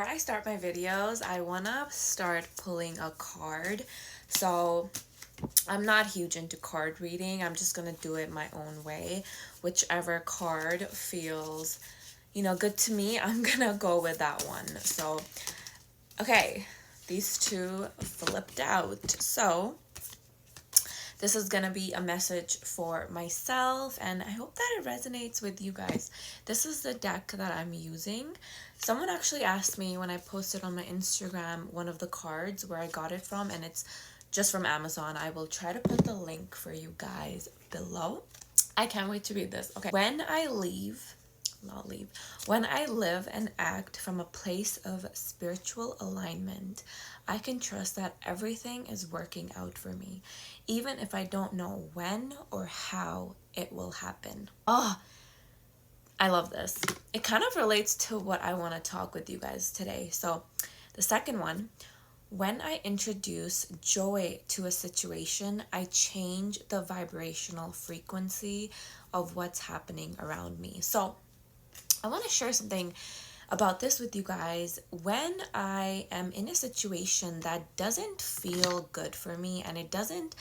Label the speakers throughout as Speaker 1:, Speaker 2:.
Speaker 1: I start my videos, I want to start pulling a card. So I'm not huge into card reading. I'm just going to do it my own way. Whichever card feels, good to me, I'm going to go with that one. So, okay, these two flipped out. So, this is going to be a message for myself, and I hope that it resonates with you guys. This is the deck that I'm using. Someone actually asked me when I posted on my Instagram one of the cards where I got it from, and it's just from Amazon. I will try to put the link for you guys below. I can't wait to read this. Okay. When I live and act from a place of spiritual alignment, I can trust that everything is working out for me, even if I don't know when or how it will happen. Oh, I love this. It kind of relates to what I want to talk with you guys today. So, the second one, when I introduce joy to a situation, I change the vibrational frequency of what's happening around me. So, I want to share something about this with you guys. When I am in a situation that doesn't feel good for me and it doesn't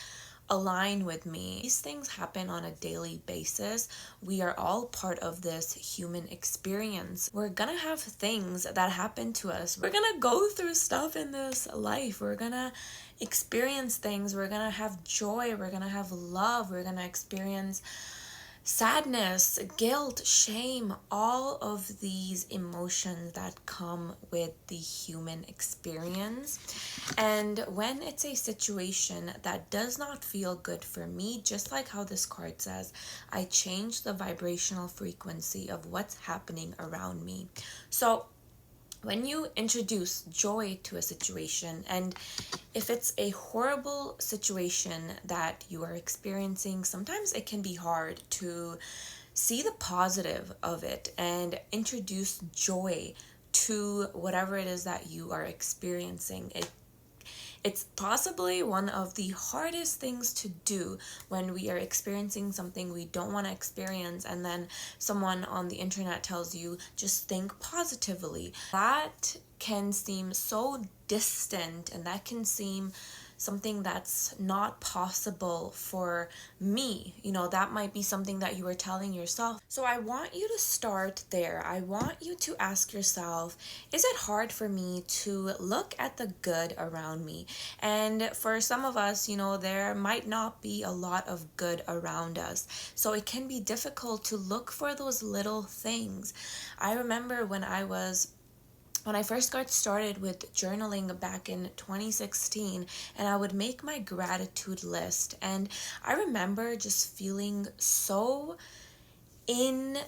Speaker 1: align with me, these things happen on a daily basis. We are all part of this human experience. We're gonna have things that happen to us. We're gonna go through stuff in this life. We're gonna experience things. We're gonna have joy. We're gonna have love. We're gonna experience sadness, guilt, shame, all of these emotions that come with the human experience. And when it's a situation that does not feel good for me, just like how this card says, I change the vibrational frequency of what's happening around me. So when you introduce joy to a situation, and if it's a horrible situation that you are experiencing, sometimes it can be hard to see the positive of it and introduce joy to whatever it is that you are experiencing. It's possibly one of the hardest things to do when we are experiencing something we don't want to experience, and then someone on the internet tells you, just think positively. That can seem so distant, and that can seem something that's not possible for me. That might be something that you are telling yourself. So I want you to start there. I want you to ask yourself, is it hard for me to look at the good around me? And for some of us, there might not be a lot of good around us. So it can be difficult to look for those little things. I remember when I first got started with journaling back in 2016, and I would make my gratitude list, and I remember just feeling so in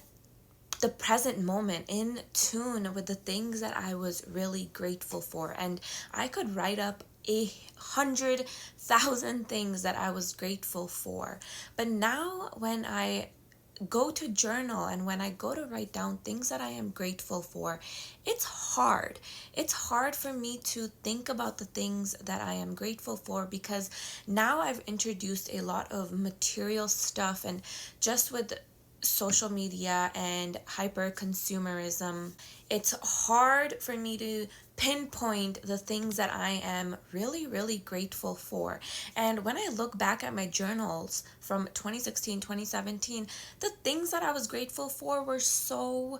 Speaker 1: the present moment, in tune with the things that I was really grateful for. And I could write up 100,000 things that I was grateful for. But now when I go to journal and when I go to write down things that I am grateful for, it's hard. It's hard for me to think about the things that I am grateful for, because now I've introduced a lot of material stuff, and just with social media and hyper consumerism, it's hard for me to pinpoint the things that I am really, really grateful for. And when I look back at my journals from 2016, 2017, the things that I was grateful for were so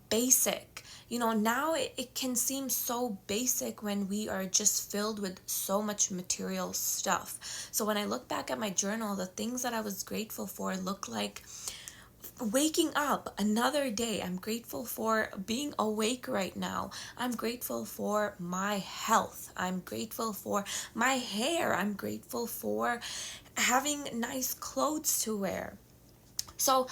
Speaker 1: basic. Now it can seem so basic when we are just filled with so much material stuff. So when I look back at my journal, the things that I was grateful for look like waking up another day. I'm grateful for being awake right now. I'm grateful for my health. I'm grateful for my hair. I'm grateful for having nice clothes to wear. So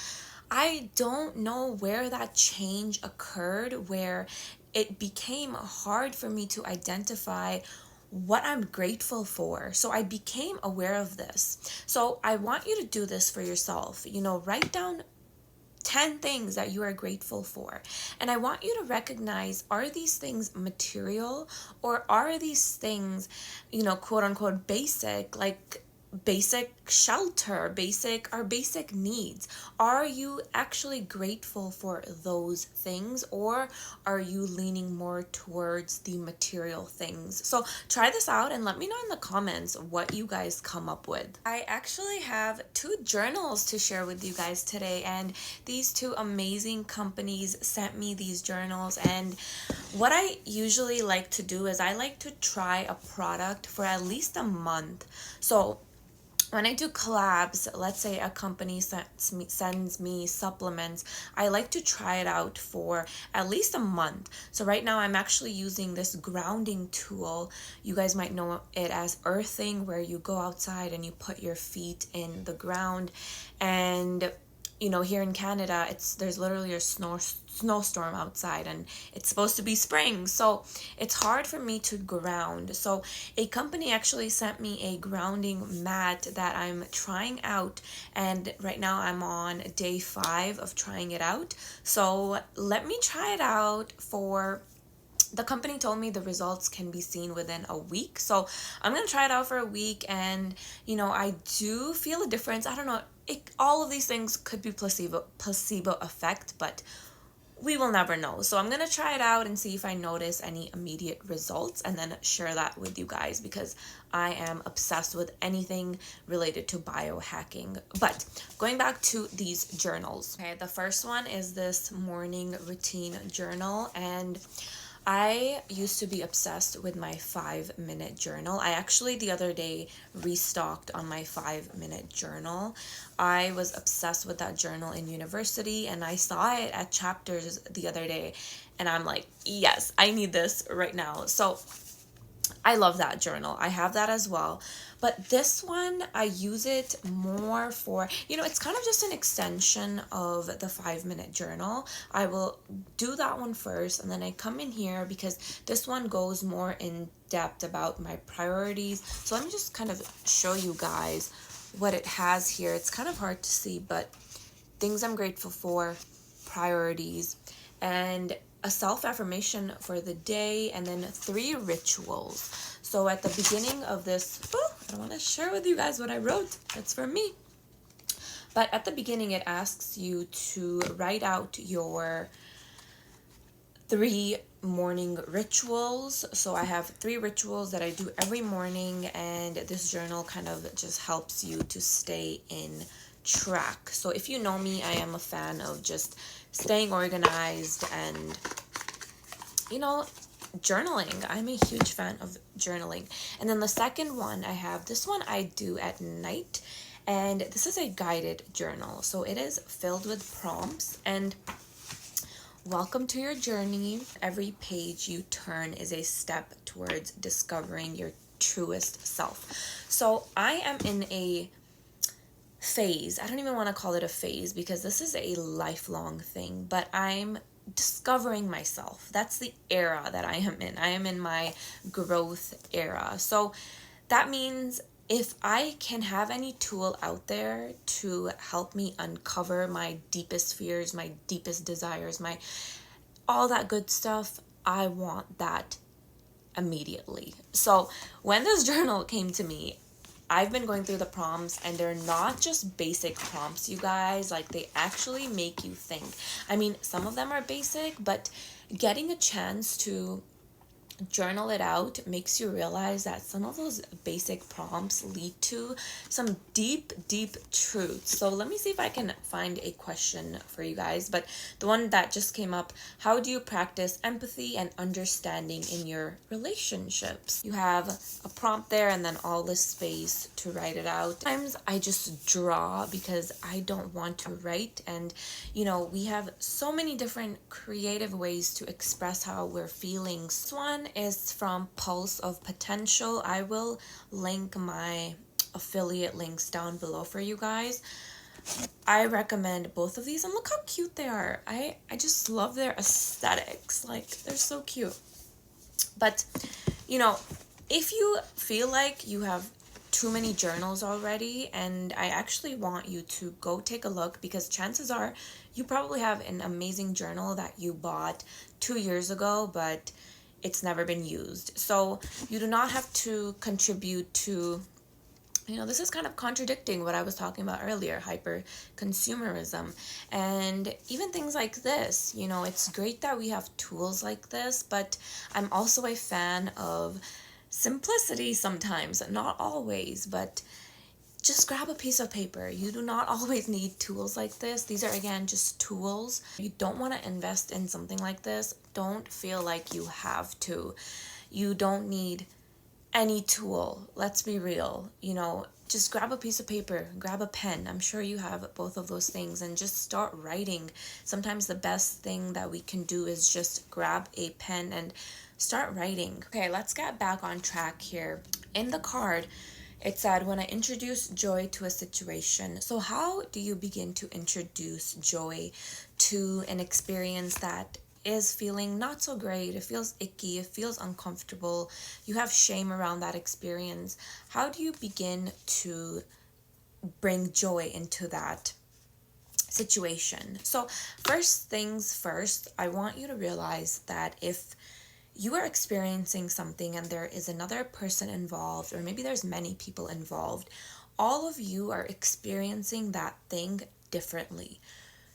Speaker 1: I don't know where that change occurred, where it became hard for me to identify what I'm grateful for. So I became aware of this. So I want you to do this for yourself. Write down 10 things that you are grateful for. And I want you to recognize, are these things material, or are these things, quote unquote basic? Like, basic shelter, our basic needs. Are you actually grateful for those things, or are you leaning more towards the material things? So try this out and let me know in the comments what you guys come up with. I actually have 2 journals to share with you guys today, and these 2 amazing companies sent me these journals. And what I usually like to do is I like to try a product for at least a month. So when I do collabs, let's say a company sends me supplements, I like to try it out for at least a month. So right now I'm actually using this grounding tool. You guys might know it as earthing, where you go outside and you put your feet in the ground. And you know, here in Canada, there's literally a snowstorm outside, and it's supposed to be spring, so it's hard for me to ground. So a company actually sent me a grounding mat that I'm trying out, and right now I'm on day 5 of trying it out. So let me try it out for... The company told me the results can be seen within a week. So I'm going to try it out for a week. And, you know, I do feel a difference. I don't know. All of these things could be placebo effect, but we will never know. So I'm going to try it out and see if I notice any immediate results, and then share that with you guys, because I am obsessed with anything related to biohacking. But going back to these journals. Okay, the first one is this morning routine journal, and I used to be obsessed with my 5-minute journal. I actually the other day restocked on my 5-minute journal. I was obsessed with that journal in university, and I saw it at Chapters the other day, and I'm like, yes, I need this right now. So I love that journal. I have that as well. But this one, I use it more for, you know, it's kind of just an extension of the 5-minute journal. I will do that one first, and then I come in here because this one goes more in depth about my priorities. So let me just kind of show you guys what it has here. It's kind of hard to see, but things I'm grateful for, priorities, and a self-affirmation for the day, and then 3 rituals. So at the beginning of this, I don't want to share with you guys what I wrote. It's for me. But at the beginning, it asks you to write out your 3 morning rituals. So I have 3 rituals that I do every morning, and this journal kind of just helps you to stay in track. So if you know me, I am a fan of just staying organized and, you know, journaling. I'm a huge fan of journaling. And then the second one I have, this one I do at night, and this is a guided journal. So it is filled with prompts, and welcome to your journey. Every page you turn is a step towards discovering your truest self. So I am in a phase. I don't even want to call it a phase, because this is a lifelong thing, but I'm discovering myself. That's the era that I am in. I am in my growth era. So that means if I can have any tool out there to help me uncover my deepest fears, my deepest desires, my all that good stuff, I want that immediately. So when this journal came to me, I've been going through the prompts, and they're not just basic prompts, you guys. Like, they actually make you think. I mean, some of them are basic, but getting a chance to journal it out makes you realize that some of those basic prompts lead to some deep truths. So let me see if I can find a question for you guys. But the one that just came up: how do you practice empathy and understanding in your relationships? You have a prompt there, and then all this space to write it out. Sometimes I just draw because I don't want to write, and you know, we have so many different creative ways to express how we're feeling. This one is from Pulse of Potential. I will link my affiliate links down below for you guys. I recommend both of these, and look how cute they are. I just love their aesthetics. Like, they're so cute. But, you know, if you feel like you have too many journals already, and I actually want you to go take a look, because chances are you probably have an amazing journal that you bought 2 years ago, but it's never been used. So you do not have to contribute to This is kind of contradicting what I was talking about earlier, hyper consumerism. And even things like this, it's great that we have tools like this, but I'm also a fan of simplicity sometimes, not always, but just grab a piece of paper. You do not always need tools like this. These are, again, just tools. You don't want to invest in something like this. Don't feel like you have to. You don't need any tool. Let's be real. Just grab a piece of paper, grab a pen. I'm sure you have both of those things, and just start writing. Sometimes the best thing that we can do is just grab a pen and start writing. Okay, let's get back on track here. In the card, it said, when I introduce joy to a situation. So how do you begin to introduce joy to an experience that is feeling not so great? It feels icky, it feels uncomfortable, you have shame around that experience. How do you begin to bring joy into that situation? So first things first, I want you to realize that if you are experiencing something and there is another person involved, or maybe there's many people involved, all of you are experiencing that thing differently.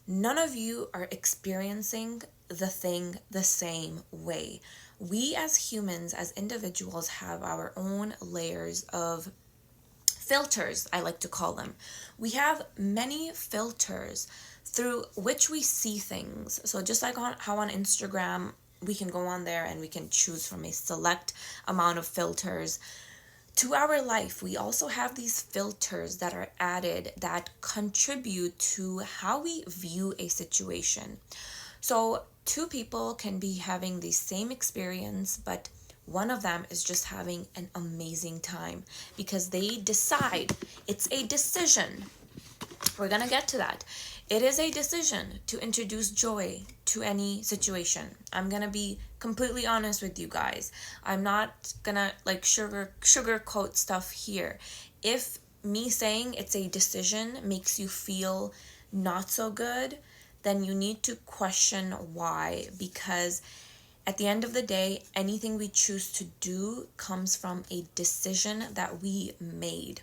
Speaker 1: None of you are experiencing the thing the same way. We as humans, as individuals, have our own layers of filters, I like to call them. We have many filters through which we see things. So just like how on Instagram, we can go on there and we can choose from a select amount of filters. To our life, we also have these filters that are added that contribute to how we view a situation. So two people can be having the same experience, but one of them is just having an amazing time because they decide. It's a decision. We're going to get to that. It is a decision to introduce joy to any situation. I'm going to be completely honest with you guys. I'm not going to sugarcoat stuff here. If me saying it's a decision makes you feel not so good, then you need to question why, because at the end of the day, anything we choose to do comes from a decision that we made.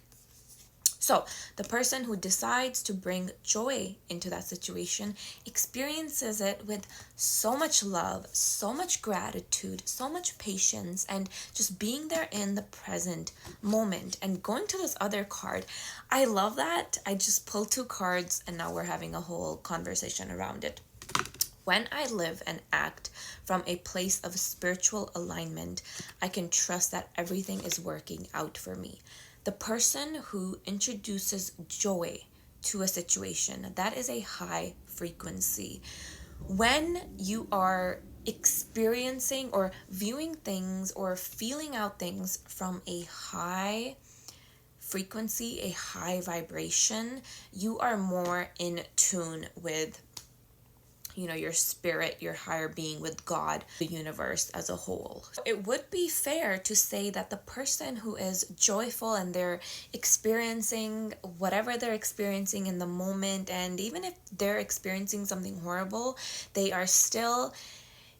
Speaker 1: So the person who decides to bring joy into that situation experiences it with so much love, so much gratitude, so much patience, and just being there in the present moment. And going to this other card, I love that. I just pulled two cards and now we're having a whole conversation around it. When I live and act from a place of spiritual alignment, I can trust that everything is working out for me. The person who introduces joy to a situation, that is a high frequency. When you are experiencing or viewing things or feeling out things from a high frequency, a high vibration, you are more in tune with your spirit, your higher being, with God, the universe as a whole. It would be fair to say that the person who is joyful and they're experiencing whatever they're experiencing in the moment, and even if they're experiencing something horrible, they are still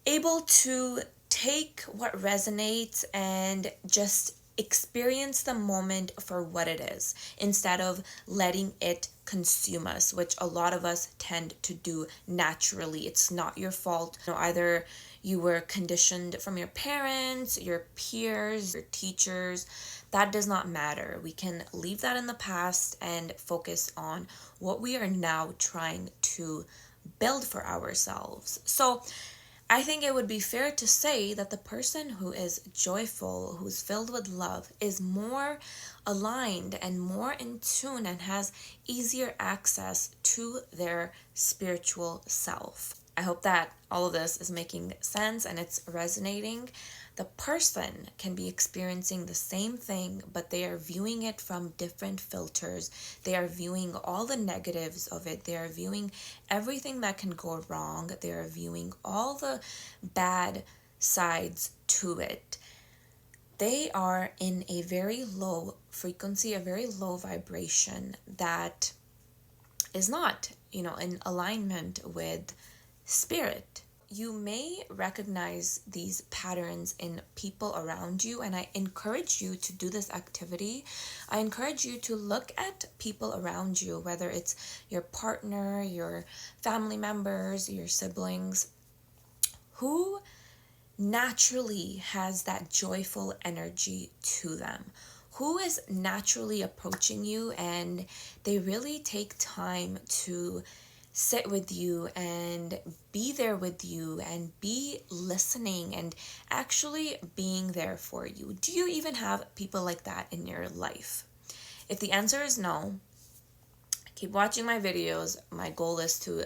Speaker 1: able to take what resonates and just experience the moment for what it is instead of letting it consume us, which a lot of us tend to do naturally. It's not your fault. Either you were conditioned from your parents, your peers, your teachers. That does not matter. We can leave that in the past and focus on what we are now trying to build for ourselves. So I think it would be fair to say that the person who is joyful, who's filled with love, is more aligned and more in tune and has easier access to their spiritual self. I hope that all of this is making sense and it's resonating. The person can be experiencing the same thing, but they are viewing it from different filters. They are viewing all the negatives of it. They are viewing everything that can go wrong. They are viewing all the bad sides to it. They are in a very low frequency, a very low vibration that is not, in alignment with spirit. you may recognize these patterns in people around you, and I encourage you to do this activity. I encourage you to look at people around you, whether it's your partner, your family members, your siblings, who naturally has that joyful energy to them, who is naturally approaching you and they really take time to sit with you and be there with you and be listening and actually being there for you. Do you even have people like that in your life? If the answer is no, keep watching my videos. My goal is to,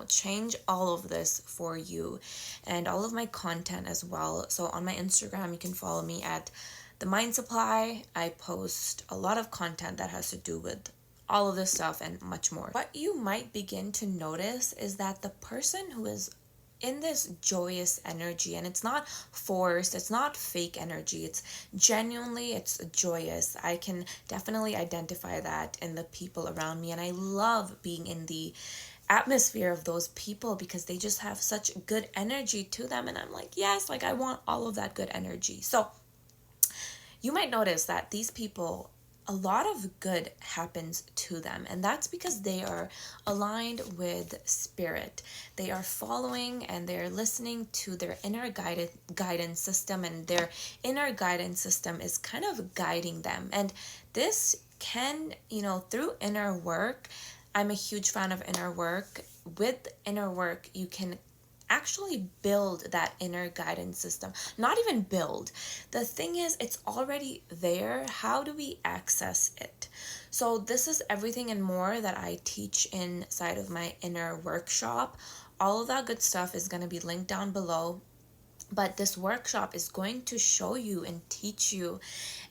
Speaker 1: change all of this for you and all of my content as well. So on my Instagram, you can follow me at The Mind Supply. I post a lot of content that has to do with all of this stuff and much more. What you might begin to notice is that the person who is in this joyous energy, and it's not forced, it's not fake energy, it's genuinely, it's joyous. I can definitely identify that in the people around me, and I love being in the atmosphere of those people because they just have such good energy to them, and I'm like, yes, like I want all of that good energy. So you might notice that these people, a lot of good happens to them, and that's because they are aligned with spirit. They are following and they're listening to their inner guidance system, and their inner guidance system is kind of guiding them. And this can, through inner work, I'm a huge fan of inner work. With inner work, you can actually build that inner guidance system. Not even build. The thing is, it's already there. How do we access it? So this is everything and more that I teach inside of my inner workshop. All of that good stuff is going to be linked down below. But this workshop is going to show you and teach you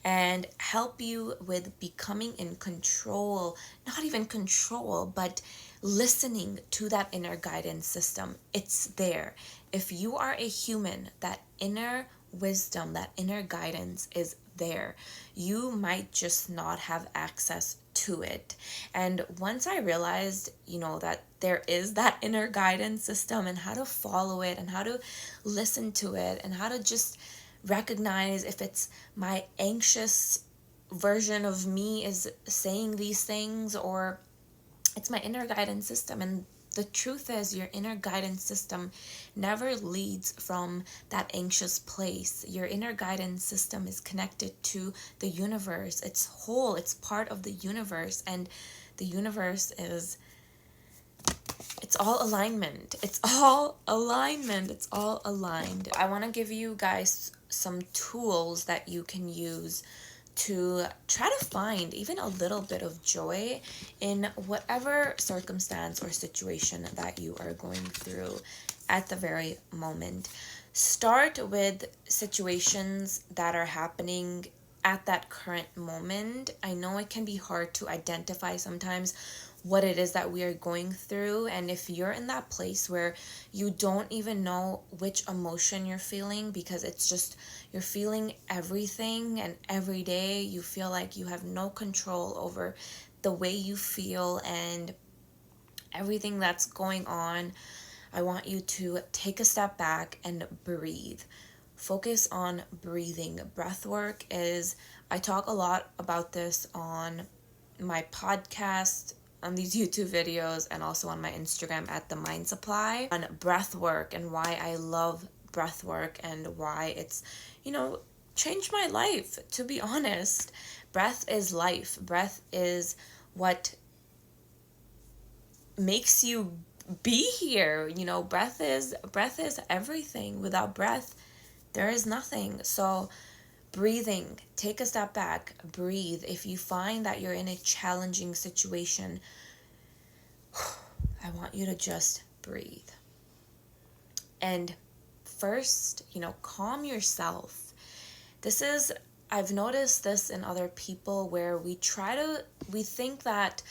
Speaker 1: and help you with becoming in control, not even control, but listening to that inner guidance system. It's there. If you are a human, that inner wisdom, that inner guidance is there. You might just not have access to it. And once I realized, that there is that inner guidance system and how to follow it and how to listen to it and how to just recognize if it's my anxious version of me is saying these things or it's my inner guidance system. And the truth is, your inner guidance system never leads from that anxious place. Your inner guidance system is connected to the universe. It's whole, it's part of the universe, and the universe it's all alignment. It's all alignment. It's all aligned. I want to give you guys some tools that you can use to try to find even a little bit of joy in whatever circumstance or situation that you are going through at the very moment. Start with situations that are happening at that current moment. I know it can be hard to identify sometimes what it is that we are going through, and if you're in that place where you don't even know which emotion you're feeling because it's just you're feeling everything, and every day you feel like you have no control over the way you feel and everything that's going on, I want you to take a step back and breathe. Focus on breathing. Breath work is, I talk a lot about this on my podcast, on these YouTube videos, and also on my Instagram at The Mind Supply, on breath work and why I love breath work and why it's, changed my life, to be honest. Breath is life. Breath is what makes you be here. Breath is everything. Without breath, there is nothing. So breathing, take a step back, breathe. If you find that you're in a challenging situation, I want you to just breathe. And first, calm yourself. I've noticed this in other people where we think that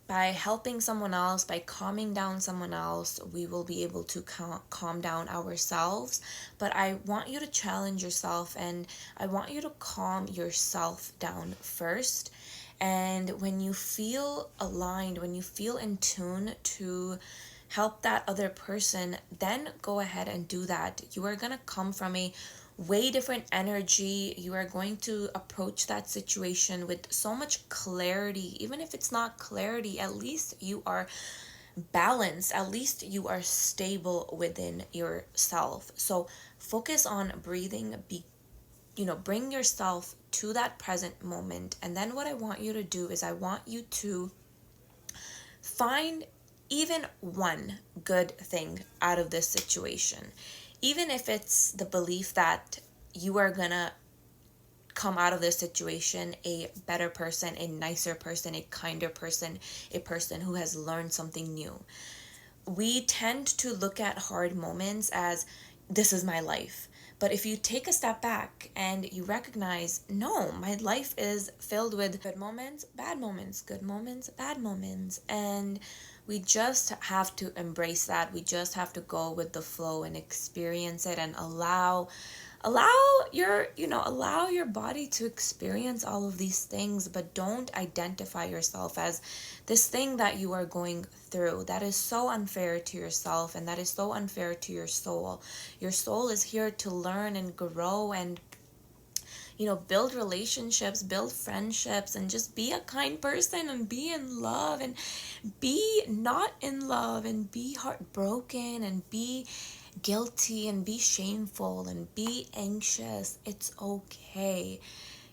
Speaker 1: by helping someone else, by calming down someone else, we will be able to calm down ourselves. But I want you to challenge yourself, and I want you to calm yourself down first. And when you feel aligned, when you feel in tune to help that other person, then go ahead and do that. You are going to come from a way different energy. You are going to approach that situation with so much clarity. Even if it's not clarity, at least you are balanced, at least you are stable within yourself. So focus on breathing, bring yourself to that present moment. And then what I want you to do is I want you to find even one good thing out of this situation. Even if it's the belief that you are gonna come out of this situation a better person, a nicer person, a kinder person, a person who has learned something new. We tend to look at hard moments as this is my life. But if you take a step back and you recognize, no, my life is filled with good moments, bad moments, good moments, bad moments. And we just have to embrace that. We just have to go with the flow and experience it and allow your body to experience all of these things, but don't identify yourself as this thing that you are going through. That is so unfair to yourself, and that is so unfair to your soul. Your soul is here to learn and grow and build relationships, build friendships, and just be a kind person and be in love and be not in love and be heartbroken and be guilty and be shameful and be anxious. It's okay.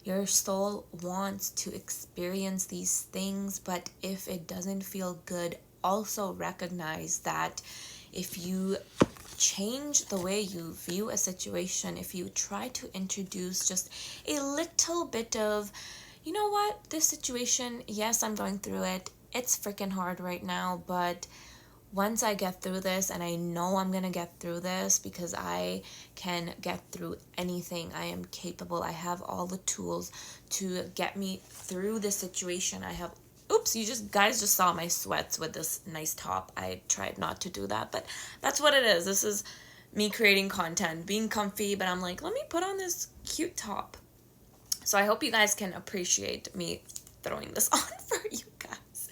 Speaker 1: Your soul wants to experience these things, but if it doesn't feel good, also recognize that if you change the way you view a situation, if you try to introduce just a little bit of, you know what, this situation, yes, I'm going through it. It's freaking hard right now, but once I get through this, and I know I'm gonna get through this because I can get through anything. I am capable. I have all the tools to get me through this situation. Oops, you guys just saw my sweats with this nice top. I tried not to do that, but that's what it is. This is me creating content, being comfy, but I'm like, let me put on this cute top. So I hope you guys can appreciate me throwing this on for you guys.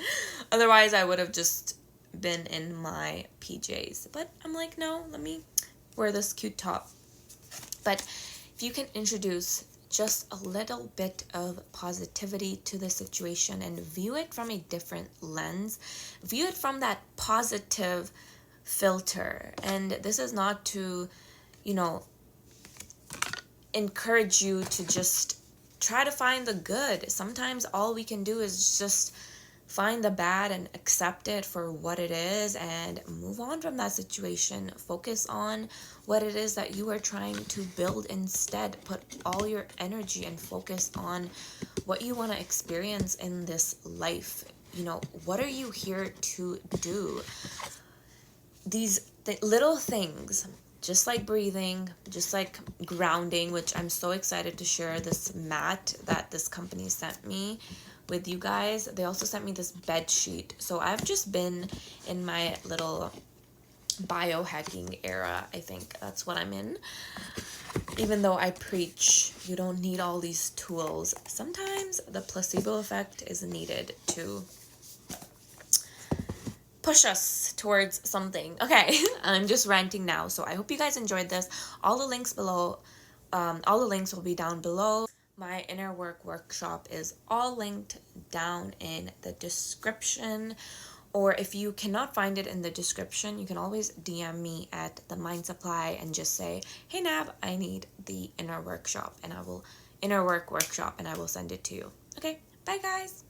Speaker 1: Otherwise, I would have just been in my PJs, but I'm like, no, let me wear this cute top. But if you can introduce just a little bit of positivity to the situation and view it from a different lens, view it from that positive filter. And this is not to, encourage you to just try to find the good. Sometimes all we can do is just find the bad and accept it for what it is and move on from that situation. Focus on what it is that you are trying to build instead. Put all your energy and focus on what you want to experience in this life. What are you here to do? These little things, just like breathing, just like grounding, which I'm so excited to share this mat that this company sent me with you guys. They also sent me this bed sheet. So I've just been in my little biohacking era. I think that's what I'm in. Even though I preach you don't need all these tools, sometimes the placebo effect is needed to push us towards something. Okay, I'm just ranting now. So I hope you guys enjoyed this. All the links will be down below. My inner work workshop is all linked down in the description. Or if you cannot find it in the description, you can always DM me at the Mind Supply and just say, hey Nav, I need the inner work workshop, and I will send it to you. Okay, bye guys.